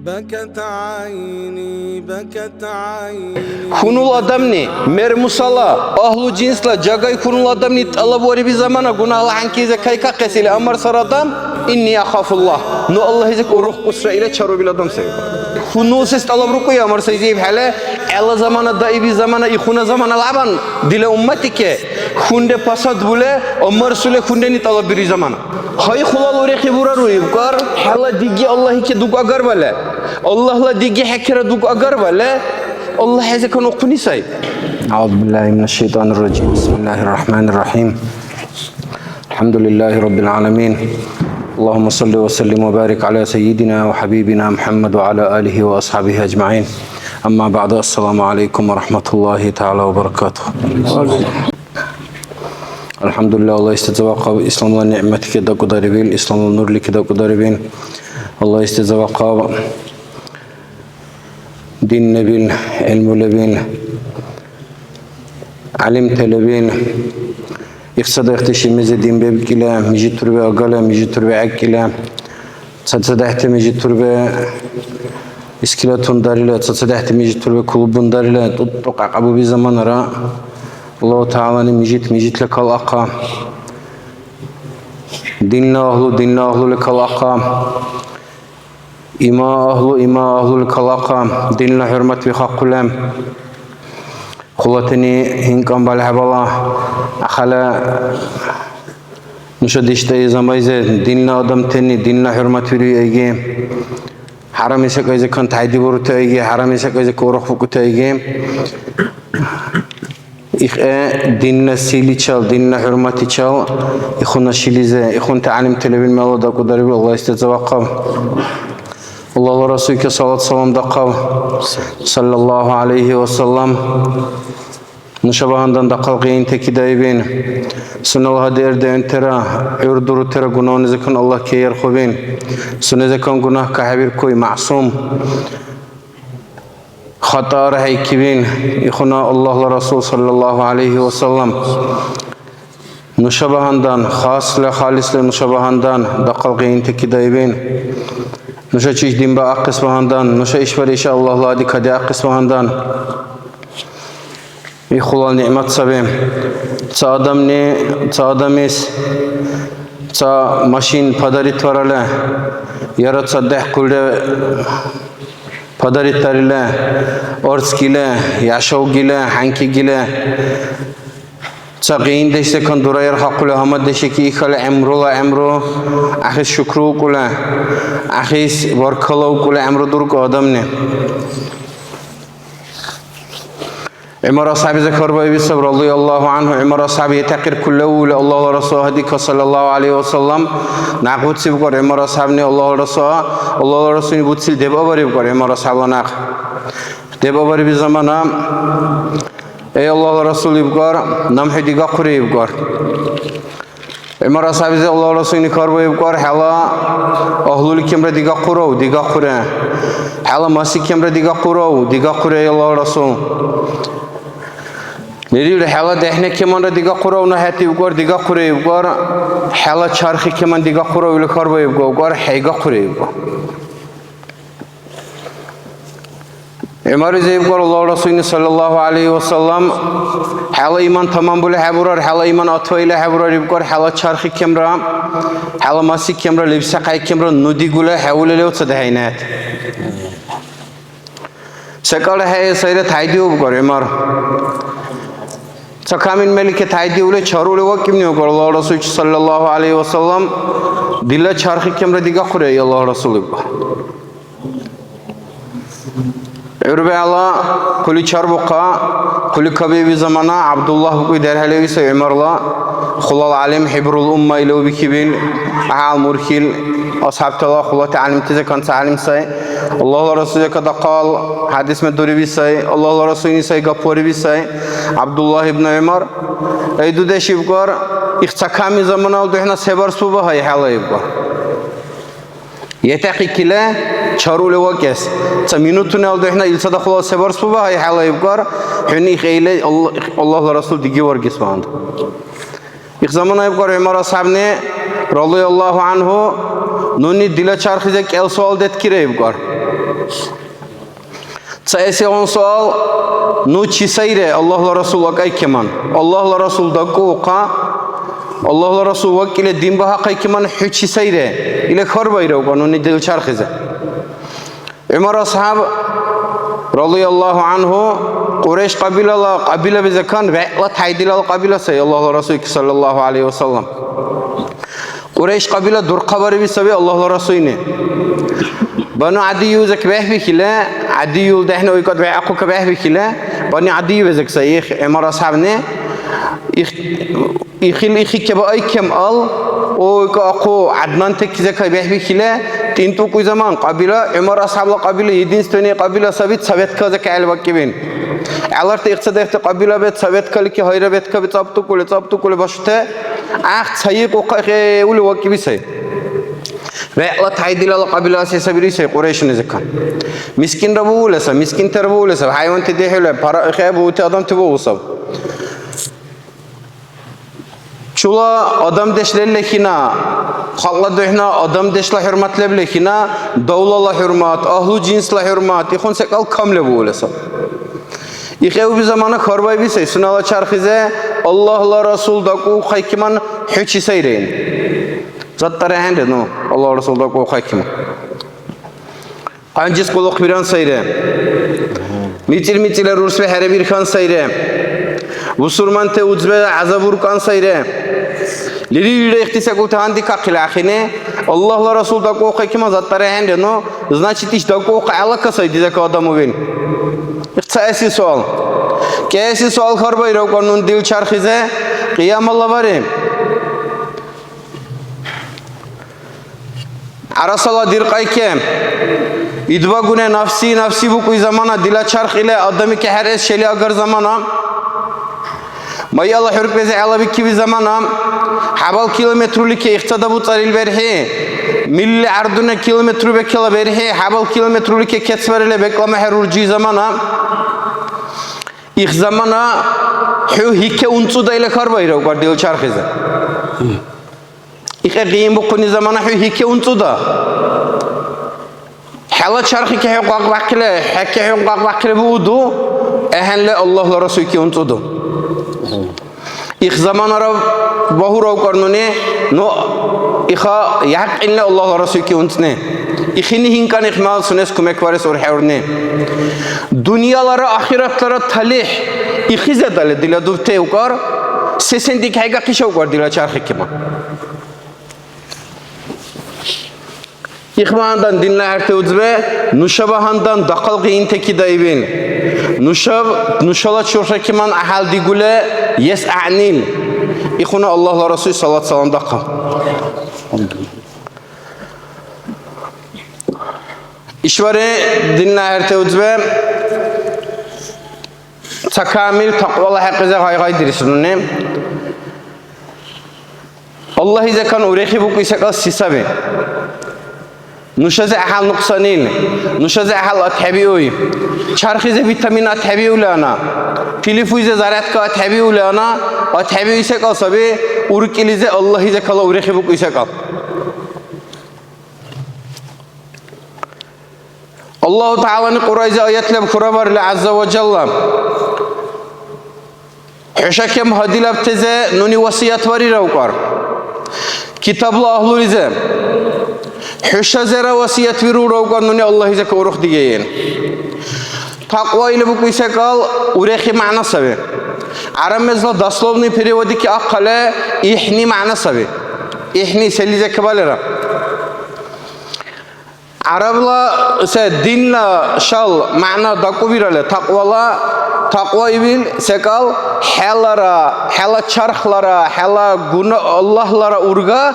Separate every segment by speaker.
Speaker 1: بكت عيني بكت عيني
Speaker 2: Hunul adamni mer musala ahlu cinsla cagay hunul adamni talabori bir zamana günahla hankize kayka kesile amar saradam inni akhafullah no Allah izek ruh kusra ile çaro bil adam sev hunul ses talab ruku ya amar sayzib hale ela zamana daibi zamana ikhuna zamana laban dile ummatike hunde pasad bule amar sule hunde ni talab bir zamana hay khulal ore khibura ruib kar hala digi Allah ke duk agar bale Allah'la digi hekere duk agar bale Allah هذا كانوا قنيسي أعوذ بالله من الشيطان الرجيم بسم الله الرحمن الرحيم الحمد لله رب العالمين اللهم صل وسلم وبارك على سيدنا وحبيبنا محمد وعلى آله وأصحابه أجمعين أما بعد السلام عليكم ورحمة الله تعالى وبركاته الحمد لله الله يستزوق إسلام الله نعمتك دا قدربين إسلام الله نور لك دا قدربين الله يستزوق din nebil, ilmu lebin, alim telebin, iqsada ihtişimizi din bebkile, miji turbe agale, miji turbe akkile, tsatsada ihti miji turbe iskilatun darile, tsatsada ihti miji turbe kulubun darile, tuttuk aqabu bir zaman ara, Allah-u Teala'nın mijitle kal aqa, dinle ahlu le kal aqa, İma ahlul kalaka dinle hürmet ve hakkulem kulatini hinkam balhabala akhala nuşadişte zamayze dinle adam teni dinle hürmet veriyor haram ise kayze kan taydi borutu haram ise kayze koruq fukutu dinle sili çal dinle hürmeti çal ikhuna şilize ikhun ta'alim telebil mevada kudarbi Allah istezavaqqa Allah Resulü'ke salat salam da qav sallallahu aleyhi ve sellem nuşabahandan da qalqiyin teki daibin sunal hadi erde entera urduru tera günahını zekan Allah ke yer khubin sunne zekan günah ka habir koy masum khata rahay kibin ikhuna Allah Resul sallallahu aleyhi ve sellem nuşabahandan khasle khalisle nuşabahandan da qalqiyin teki daibin Nuşa çiğdim ba akısmahandan, nuşa işver işe Allah'la adik hadi akısmahandan. İkhulal ni'mat sabim. Ça adam ne, ça adamis, ça maşin padarit varale. Yaratsa deh kulde padarit tarile, orz gile, yaşav gile, hanki gile. Çaqin deşse kan durayar haqqule hamad deşe ki ikhale emro ahis şükru kule ahis barkalav kule emro duruk adam ne Umar ashabi zakar bayi sabr radiyallahu anhu Umar ashabi taqir kullu Allah Rasul hadika sallallahu aleyhi ve sellem naqut sib kor Umar ashabi ne Allah Rasul butsil deba bari kor Umar ashabi naq deba bari bir zamana Ey Allah Resulü ibgar, namhi diga quri ibgar. Umar ashabize Allah Resulü'nü karbo ibgar, hala ahlul kemre diga qurav, diga qura. Hala masih kemre diga qurav, diga qura ey Allah Resulü. Neri hala dehne kemanda diga qurav nahati ibgar, diga qura ibgar. Hala charxi keman diga qurav ile karbo ibgar, hayga qura ibgar. Umar izeyibgar Allah Resulü sallallahu aleyhi ve sellem hala iman tamam bule haburar hala iman atva ile haburar ibgar hala charxi kemra hala masih kemra libsa qay kemra nudi gule hawle lewtsa dahinat sakala hay sayre thaydi ibgar Umar sakamin melike thaydi ule charule wa kimni ibgar Allah Resulü sallallahu aleyhi ve sellem dilla charxi kemra diga qure Allah Resulü ibgar Urbe Allah kuli charbuqa kuli kabibi zamana Abdullah bu derhalevi say Umarla khulal alim hibrul umma ile bikibin al murkil ashab tala khulal ta'alim tezekan ta'alim say Allah Resulü kada qal hadis में दूरी भी say Allah Resulü say gapori भी say Abdullah ibn Umar ey dude shibgar ikhtakami zamana oldu hna sebar suba hay halayib yetaqi kila charule wakes ta minutun aldı hna ilsada khulal sebar suba hay halayib gar hni khayle Allah Resul digi var gismand ilk zaman ayib gar Umar ashabne radiyallahu anhu nuni dila charxize kel sual det kireyib gar Цаэси он суал, ну чисайре Аллаху Расул акайкеман. Аллаху Расул дакука, Аллаху Расул вакиле димбаха кайкеман ху чисайре. Иле харбайре уган, уни дил чархизе. Умар асхаб radıyallahu anhu Quraysh qabila bize kan ve la taydilal qabila say Allahu Rasul sallallahu aleyhi ve sellem. Quraysh qabila dur qabari bi sabi Allahu Rasulini. Banu Adi yuzak behbi kila Adi yul dehne uykat ve aqu behbi kila Banu Adi yuzak say Umar ashabne İxil keba aykem al o ka aqu Adnan tek zaka behbi kila Tintu kuy zaman qabila Umar ashabla qabila единственный qabila sabit sovet kaza ka alwakibin alar te iqtidafte qabila bet sovet kali ki hayra bet ka taptu kule başta aq sayık o qaxe ul wakibi say ve la taydilal qabila se sabiri say Quraysh'ın zekan miskin rabu ulasa miskin terbu ulasa hayvan te dehule para xabu te adam te bolsa Çula adam deşlerle kina, xalla dehna adam deşla hürmetle kina, davlala hürmet, ahlu cinsla hürmet, ikon sekal kamle bu olesa. İxev bir zamana kharbay bir say, sunala çarxize, Allah'la Rasul daku xaykiman hüçi sayreyin. Zattara hende no, Allah Rasul daku xaykiman. Qancis quluq biran sayre. Mitil rurs ve her bir kan sayre. Busurman te uzbe azabur kan sayre. Лили ихтисак утанди какила ахине Аллах Расул да коха кима заттара хенде но значит иш да коха алака сайди да адаму вин ихтиаси суал кеси суал харбай ро конун дил чархизе қиям алла баре арасала дир қайке идва гуне нафси бу куй замана дила чархиле адами ке херес шели агар замана May Allah hürkbeze alabiki bir zamana habal kilometrulike iqtada bu taril berhe milli arduna kilometru bekala berhe habal kilometrulike ketsverele beklama herurci zamana İx zamana hu hike unsu da ile karbayra var dil çarxize İxe qiyim bu kuni zamana hu hike unsu da hala çarxi ke huquq vakile hakke huquq vakile budu ehenle Allah'la Rasul ki unsu da İx zaman ara bahurav karnune no ixa yak inle Allah Rasul ki untne İxini hinkan ihmal sunes kumek varis or hevne dünyalara ahiretlara talih ixize dale dila duvte ukar sesendik hayga qisha ukar dila çarxi kima İxmandan dinle erte uzbe nuşabahandan daqal qiyin teki daibin nuşala çorşa kiman ahal digule yes'anil İxuna Allah Rasul sallallahu aleyhi ve sellem daqal İşvare dinle erte uzbe takamil taqvala haqize gay dirisunne Allah izekan urehi bu kisakal sisabe Nuşaze ahal nuksanil, nuşaze ahal athabiuy, çarxize vitamina athabiulana, pilifuize zaratka athabiulana, athabiuy se kal sabi urkilize Allah ize kala urekhibuk ise kal. Allahu Teala'nın Kur'an'ı ayetle kurabar le azza ve celle. Hüşakem hadilab teze nuni vasiyat vari ravkar. Kitabla ahlul ize. Hüşazera vasiyet viru ravkar nuni Allah ize kavruh diyeyin. Takva ile bu ise kal urekhi ma'na sabi. Aramezla daslovni periodiki akkale ihni ma'na sabi. İhni selize kebalera. Arabla se dinla şal ma'na dakubirale takva ibil sekal hela çarhlara hela guna Allah'lara urga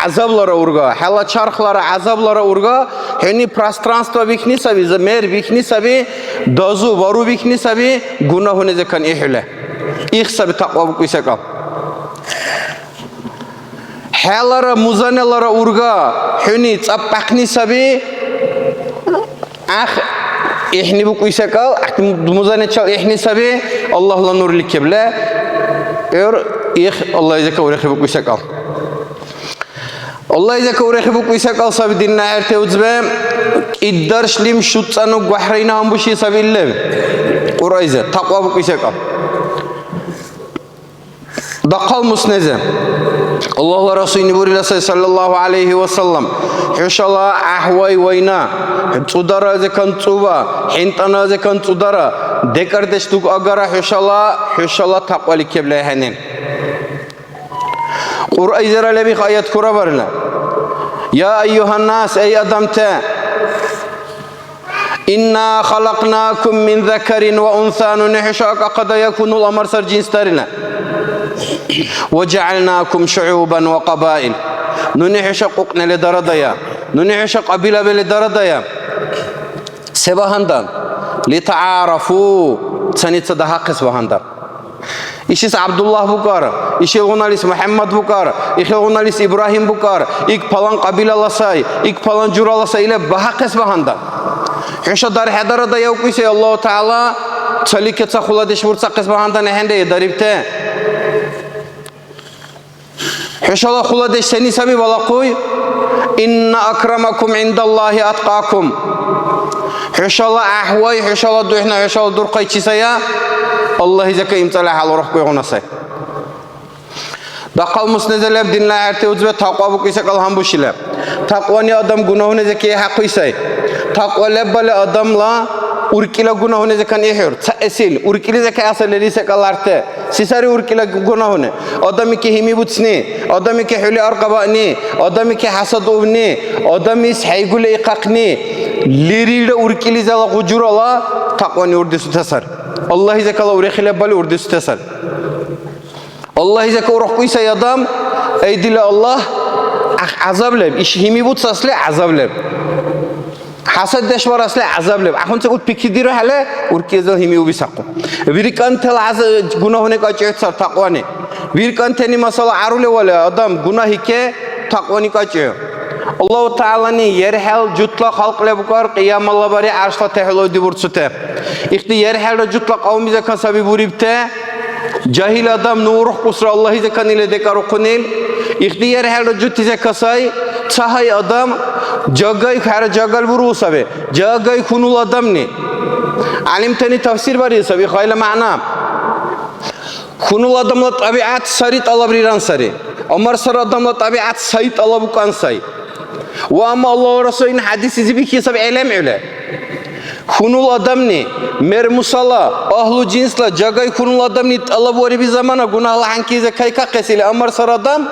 Speaker 2: azablara urga hela çarhlara azablara urga heni prostranstva bikni sabi mer bikni sabi dozu varu bikni sabi günahune zekan ihle ih sabi takva bu sekal helara muzanelara urga heni tsapakni sabi ihni bu kuysa kal muzane çal ihni sabi Allah'la nurlik keble Allah izaka urekhi bu kuysa kal Allah izaka urekhi bu kuysa kal sabi dinna erte uzbe إدار شليم شوتسانو غحرينا أمبوشي سبيل الله قرائزة تقوى بكيسك دقال مسنزة الله ورسول نبور الله صلى الله عليه وسلم حشلا أحوي وينا تصدر ذكان تصوبا حنتنا ذكان تصدر ذكر دشتوك أجرا حشلا تقوى لكبله هنين قرآن زرا لبي آيات كربرنا يا أيها الناس أي أدمت إنا خلقناكم من ذكر وأنثى نحشاك قد يكون الأمر سر جنس ترنا وجعلناكم شعوبا وقبائل نحشاك ققنا لدردايا نحشاك قبيلة لدردايا سبهندان لتعارفوا سنة صدها سبهندان إيش عبد الله بكار إيش غناليس محمد بكار إيش غناليس إبراهيم بكار إيك فلان قبيلة لساي إيك فلان جرا لساي إلى بحق سبهاندا إيش دار حدار دا يوكيسي الله تعالى تليك تسخلا دشور تسقس بهاندا نهنده داريبته إيش الله خلا دش سني سبي بلاقوي إن أكرمكم عند الله أتقاكم إيش الله أحوي إيش الله دوحنا إيش الله دور قيتشي سيا الله يجزاك إمتلاح على روحك يغنسي دقال مسند لب دين لا عرتي وجبت تقوى بكيسك الهم بشيله تقواني آدم گناهون زكية حقيسي تقوى لب بل آدم لا وركيلا گناهون زكان يحور تأسيل وركيلا زكاة أصل ليسك الارته سيساري وركيلا گناهون آدمي كي همي بوتسني آدمي كي حولي أرقباني آدمي كي حسدوني آدمي سحيقول إيقاقني ليريد وركيلا زلا غجور الله تقواني وردسو تسر الله يجزاك الله ورخيله بالي وردس تسال الله يجزاك وروح كويس يا دام أي دل الله عذاب لب إيش همي بود أصله عذاب لب حسد دشوار أصله عذاب لب أخون تقول بكيديره هلا وركيزه همي وبيساقو بيركان تل عذاب جناهونه كأجت صار تقوانه بيركان تاني مسألة عرولة ولا آدم جناهي كه تقواني كأجت الله تعالى ني يرحل جتلا خلق لبكار قيام الله بري عرش فتحلو دي برسته إختي يرحل جتلا قوم إذا كان سبي بريبته جاهل آدم نوره قصر الله إذا كان إلى ذكر قنيل إختي يرحل جت إذا كساي صحي آدم جاگای خیر جاگل برو سبه جاگای خونول آدم نی علم تنی تفسیر باری سبی خیلی معنا خونول آدم لا طبیعت سری طلب ریران سری عمر سر آدم لا طبیعت سری طلب کن سری و اما الله و رسول این حدیث زیبی کی سب علم عله خونول آدم نی مر مسلا اهل جنس لا جاگای خونول آدم نی طلب وری بی زمانه گناه لحن کی زکای کا قسیل عمر سر آدم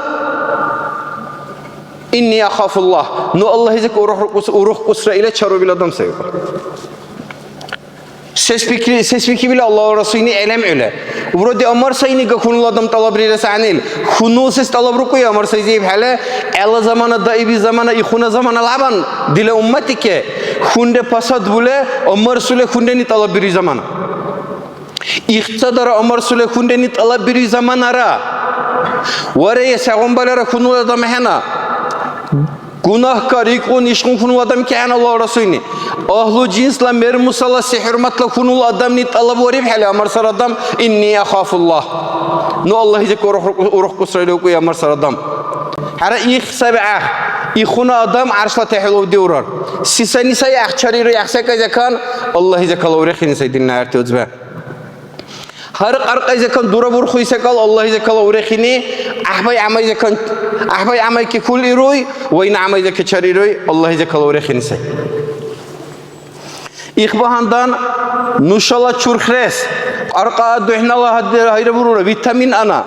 Speaker 2: إني أخاف الله نو الله يزك وروح قصر إلى شرو بلا دم سيقول سيسبيكي بلا الله ورسولني علم عله وبرد أمر سيني كخون الله دم طلب ريرس عنيل خنو سيس طلب ركوي أمر سيجيب حاله الله زمان الضائبي زمان يخون زمان العبان دل أمتك خون ده فساد بوله أمر سله خون ده نطلب بري زمان اقتدار أمر سله خون ده نطلب بري زمان را وريه سعون بالره خنو دم هنا Günahkar ikon işkun kunul adam ki an Allah Resulüni. Ahlu cinsla mermusala sihirmatla kunul adam nit Allah borib hali amar sar adam inni akhafullah. No Allah yek uruh kusrayla ku amar sar adam. Hara ik sab'ah ikhuna adam arshla tahlu diurar. Sisani say akhchariru yakhsaka zakan Allah yek Allah urikhin saydinna arti uzba. Har qarqa zakan dura burkhu isakal Allah yek Allah urikhini ahbay amay zakan أحبي عمي ككل إروي وين عمي ذاك شريروي الله يجزاك الله ورخين سي إخبارندان نشالة شرخرس أرقى دهنا الله هيدا برورة فيتامين أنا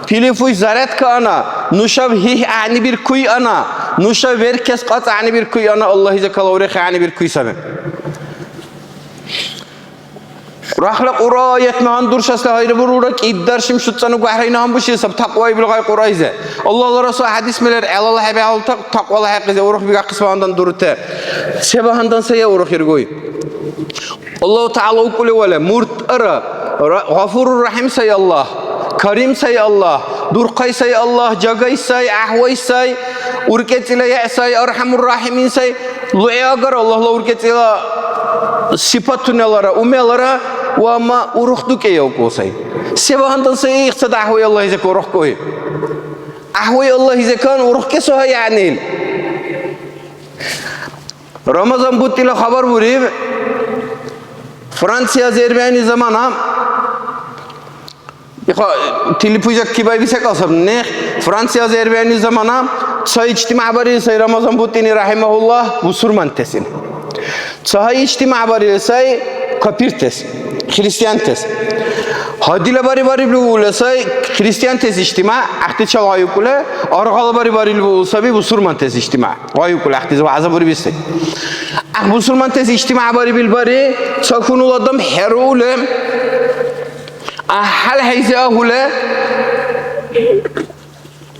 Speaker 2: فيليفوي زارت كأنا نشاب هي عني بيركوي أنا نشاب بيركس قط عني بيركوي أنا الله يجزاك الله ورخي عني بيركوي سبب رحلة قراية ما هندور شاسله هاي ربورك إدار شم شتسانو قهرين هم بشي سب تقوى بالغاي قرايزة الله رسول حديث ملر الله حبي على تقوى الله حقيقة وروح بيجا قسمه عندن دورته سبا عندن سيا وروح يرجوي الله تعالى وكل ولا مرت أرى غفور الرحيم سي الله كريم سي الله دور قي سي الله جاي سي أحوي سي وركت إلى سي أرحم الراحمين سي لعياقر الله لو وركت إلى صفاتنا لرا أمي وما أروح كي يوكوسي سبا هندن سي اقتد أحوي الله إذا كروح كوي أحوي الله إذا كان أروح كسوها يعني Ramazan butila haber vurib Fransiya Azerbaycan'ı zamana Tilipujak kibay bir kalsam ne Fransiya Azerbaycan'ı zamana çay içtima bari say Ramazan butini rahimahullah busurman tesin. Çay içtima bari say kapir tes. Hristiyan tes. Hadile bari bile say Hristiyan tes içtima ahti çalayı kule argal bari bile sabi busurman tes içtima. Ayı kule ahti vaazı bari biste. Ah busurman tes içtima bari çakunul adam herule أحل حيزي أهولا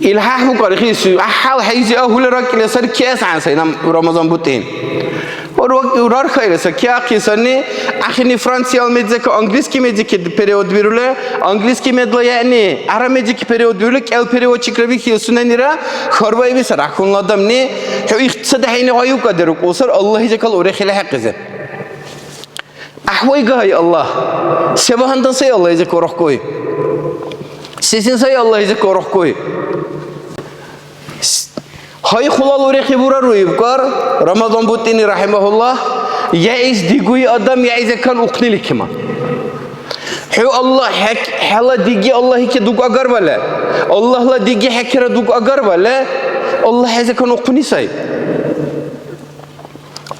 Speaker 2: إلحاح مقارخيسي أحل حيزي أهولا راكي لسر كيس عن سينا رمضان بوتين ورار خير سكيا قيساني أخيني فرنسي الميدزك أنجليز كي ميدزك بريود بيرولا أنجليز كي ميدلا يعني أرا ميدزك بريود بيرولا كأل بريود شكربي كيسونا نيرا خرباي بيسر أخون لادمني هو اقتصاد حيني غايو قدرك وصر الله يجكال وريخي لحقزه أحوي جاي الله سبحان say Allah izin koruh koy. Sesin say Allah izin koruh koy. Hay khulal وريخي برا رويب كار رمضان بوتيني رحمه الله يعيز ديجوي أدم يعيز كان أقني كما. حو الله حك حلا ديجي الله هيك دوق أجر ولا الله لا ديجي حكرا دوق أجر ولا الله عايز كان أقني ساي.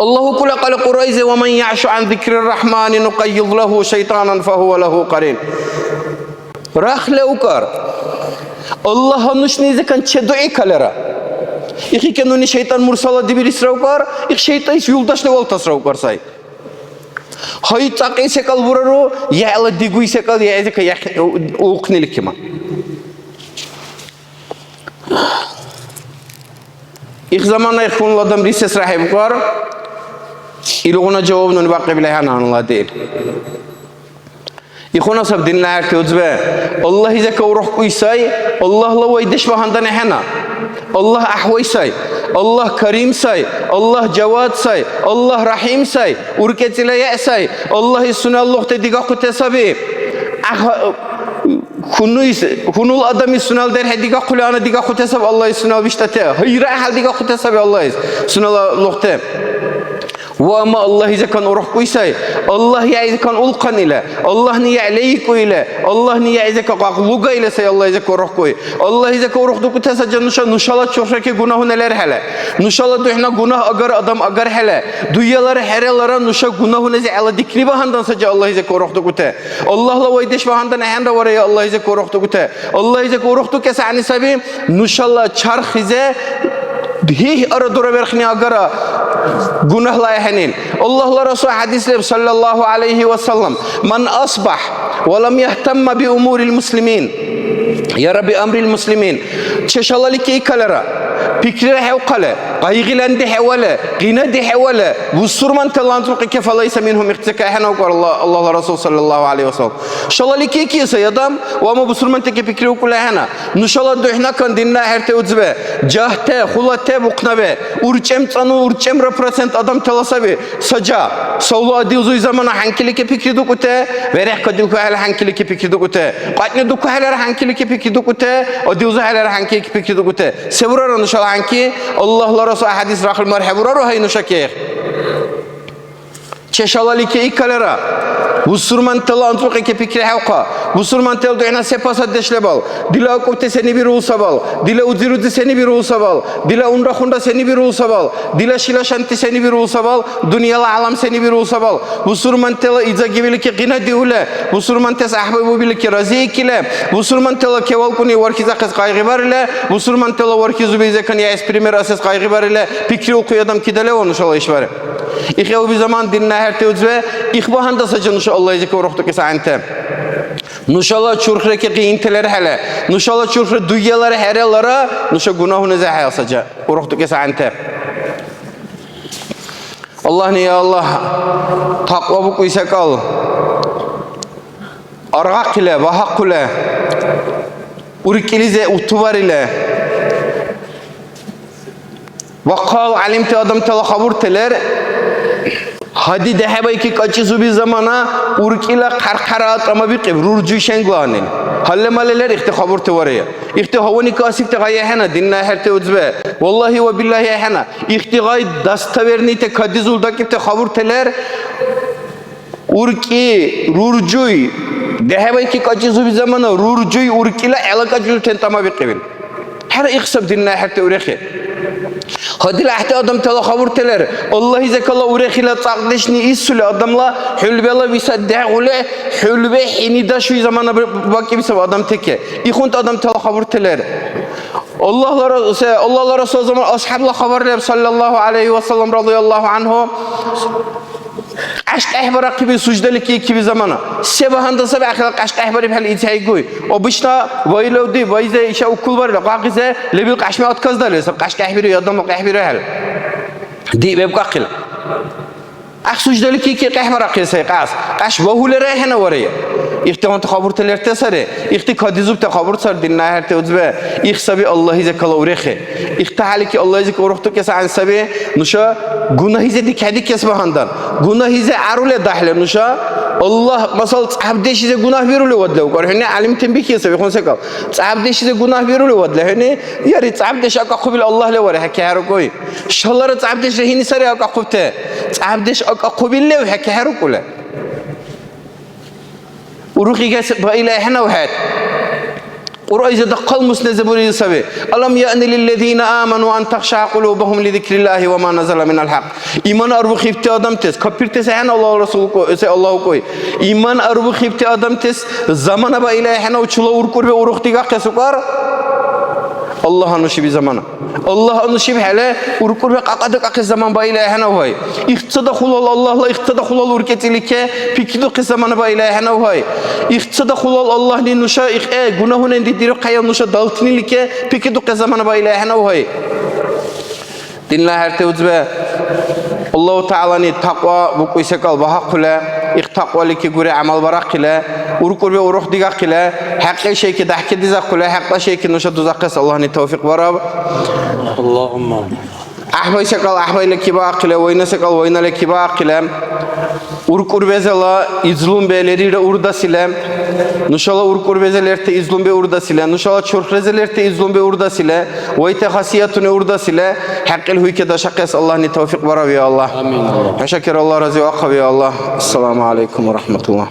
Speaker 2: الله كل قال قريزة ومن يعش عن ذكر الرحمن نقيض له شيطانا فهو له قرين راح لأوكار الله نشني إذا كان تشدعي كالرا إخي كانوني شيطان مرسالة دي بيرسراوكار إخ شيطان يولداش لول تسراوكار ساي هاي تاقي سكال برارو يعلا ديقوي سكال يعزك أوقني لكما إخ زمانا يخون لدم ريسس راح يبقار إلغونا جوابنا نبقى بلايهان عن الله ديل يخونا سب دين الله كوزبه الله إذا كوروح كويساي الله لو يدش بهندنا هنا الله أحوي ساي الله كريم ساي الله جواد ساي الله رحيم ساي وركت لا يأساي الله السنة الله تدقى قتسبي خنول آدم السنة در هديقة قل أنا دقى قتسب الله السنة بيشتته هيرا هل دقى قتسب الله السنة الله ته وما الله إذا كان أروح كويساي الله إذا كان ألقن إلى الله نيا عليك إلى الله نيا إذا كان قلوجا إلى سي الله إذا كان أروح كوي الله إذا كان أروح دكتور سجن نشالة شوفك جناه نلر حلا نشالة دحنا جناه أجر أدم أجر حلا دويلار حرلارا نشا جناه نزع على ذكري بهندن سجى الله إذا كان أروح دكتور الله لو يدش بهندن هندا وريا الله إذا كان أروح دكتور الله إذا كان أروح دكتور سعني سبي نشالة شرخ إذا هي أردور برخني أجرا جناه لا يحنين الله رسول حديث صلى الله عليه وسلم من أصبح ولم يهتم بأمور المسلمين يا رب أمر المسلمين تشالله لك كلرا فكرة حوقله قايغلان دي حوله قنا دي حوله وصور من تلانترق كيف ليس منهم اختكاهنا وقال الله رسول صلى الله عليه وسلم شالله لك كي سيدام وما بصور من تك فكرة وكله هنا نشالله دحنا كان ديننا هرته وزبه جهته خلته بقنبه ورچم تانو ورچم رپرسنت adam تلاسبه سجا سولو اديوزو زمان حنكلي كي فكرة دوكته ورق كدو كهل حنكلي كي فكرة دوكته قاتني دو كهل حنكلي كي فكرة دوكته اديوزو هل حنكلي كي فكرة دوكته سبرر نشالله حنكي الله رسول حديث راخل مرحب ورا هاي نشكير تشالله كي إكلرا وسرمان تلا أنترك كي فكرة حقا وسرمان تلا دعنا سباسة دشلبال دلا كوت سني بيرول سبال دلا وزيرود سني بيرول سبال دلا أنرا خوندا سني بيرول سبال دلا شيلا شانتي سني بيرول سبال دنيا العالم سني بيرول سبال وسرمان تلا إذا جبلك قنا ديولا وسرمان تس أحبه بيلك رزي كلا وسرمان تلا كوال كوني وركيز أخذ قايغبار لا وسرمان تلا وركيز بيزا كان يعيش بريمير أساس قايغبار لا فكرة قيادم كده لا وإن شاء الله يشبره إخوة بزمان ديننا هرتي وزبه إخوة هندسة جن شاء الله يجيك ورحتك سعنته نشالله شرخك قين تلر حلا نشالله شرخ دويلار حرلارا نشا جناه نزاح سجى ورحتك سعنته الله يا الله تقوى بكوي سكال أرغق له وحق له وركيلزه أتوبر له وقال علمت آدم تلا خبر تلر هدي دهباي كي كاتشي زبي زمانا وركيلا خرخرات أما بيقب رورجو شنغلانين halle maleler ihti khabur te varaya ihti havani kasik te gaya hena dinna herte uzbe vallahi ve billahi hena ihti gay dastaverni te kadizuldak te khabur teler urki rurcuy dehebay ki kaçızu bir zamana rurcuy urkila elakacul tentama biqbil her iqsab dinna herte urekhi hadil ahte adam tala khabur teler Allah izekalla urekhila taqdishni isule adamla hulbela bisadda'ule hulbe inida şu zamana bakki bisab adam teke ihunt adam tala khabur teler Allah Resulü zaman ashabla haberler sallallahu aleyhi ve sellem radıyallahu anhu aşk ehbara gibi sucdelik gibi zamana sebahanda sabah ahlak aşk ehbari bhal itay goy obishna vaylodi vayze işe okul var qaqize lebil qaşma atkazda lesa aşk ehbiri adam ehbiri hal di beb qaqil ax sucdelik ki qehmara qisay qas qaş vahulere hena wariya İhtiman tabur telerte sare, ihtikadizub tabur sar dinna herte uzbe, ihsabi Allah'ı zekala urehe, ihtihali ki Allah'ı zek uruhtu kesa ansabi, nuşa gunahize dikedi kesbahandan, gunahize arule dahle nuşa, Allah masal abdeşize günah verule wadle ukar, hani alim tembih kesa bi khonse kal, abdeşize günah verule wadle, hani yari abdeş aka qabil Allah le ware hakahar koy, şallar abdeş hini sare aka qubte, abdeş aka qabil le hakahar kule. وروحي جالس إلى هنا وهات ورأيز دقل مسنزبوري سبي ألم يأن للذين آمنوا أن تخشع قلوبهم لذكر الله وما نزل من الحق إيمان أربخي بتي أدم تس كبير تس هنا الله رسول الله كوي إيمان أربخي بتي أدم تس زمان با إلى هنا وشلا وركور بوروختي كسكر الله نشيب زمانه الله نشيب حلا وركور بقعدك أك زمان با إلى هنا وهاي اقتصاد خلال الله لا اقتصاد خلال وركتلك بكيدو زمان با إلى هنا وهاي اقتصاد خلال الله لنشا جناهون عندي ديرو قيام نشا دالتني لك بكيدو زمان با إلى هنا وهاي دين الله هرتوزبه الله تعالى ني تقوى بقيسكال بحقله اقتقوى لك غوري عمل برقله وركور بوروح ديغا قله حق شيء كده حق ديزا قله حق شيء نشا دوزقس الله ني توفيق وراب اللهم أحبي سكال أحبي لك باقله وين سكال وين لك باقله urkur bezela izlum beleri urda silem nuşala urkur bezelerte izlum be urda sile nuşala çorkrezelerte izlum be urda sile ve tehasiyatunu urda sile hakkil huyke da şakes Allah ni tevfik varav ya Allah amin teşekkür Allah razı ve akab ya Allah. Esselamu aleyküm ve rahmetullah.